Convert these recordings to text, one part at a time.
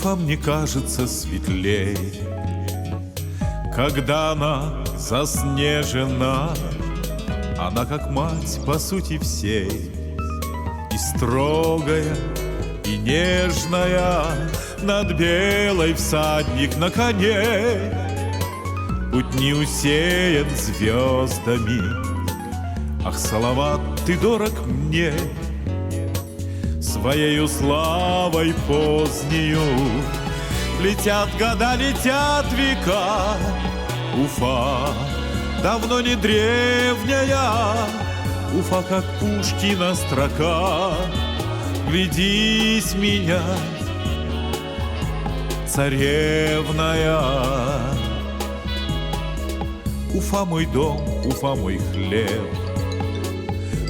Уфа мне кажется светлей, когда она заснежена. Она как мать по сути всей, и строгая, и нежная. Над белой всадник на коне, путь не усеян звездами. Ах, Салават, ты дорог мне своею славой позднею. Летят года, летят века, Уфа давно не древняя. Уфа, как Пушкина строка. Глядись меня, царевная. Уфа мой дом, Уфа мой хлеб,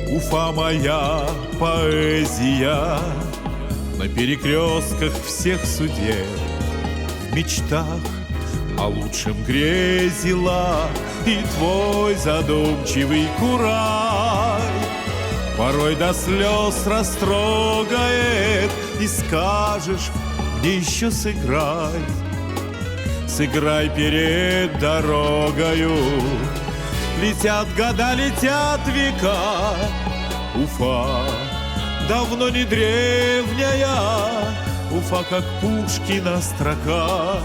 Уфа моя поэзия. На перекрестках всех судеб, в мечтах о лучшем грезила. И твой задумчивый курай порой до слез растрогает. И скажешь мне еще сыграй, сыграй перед дорогою. Летят года, летят века, Уфа давно не древняя. Уфа, как Пушкина строка.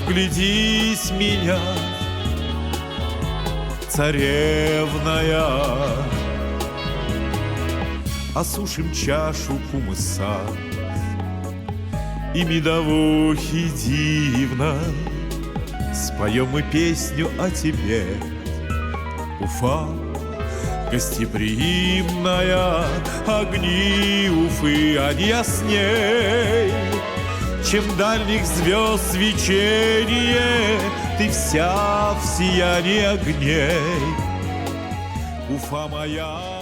Вглядись меня, царевная. Осушим чашу кумыса и медовухи дивно. Споем мы песню о тебе, Уфа гостеприимная. Огни Уфы, они ясней, чем дальних звезд свечение. Ты вся в сиянии огней, Уфа моя.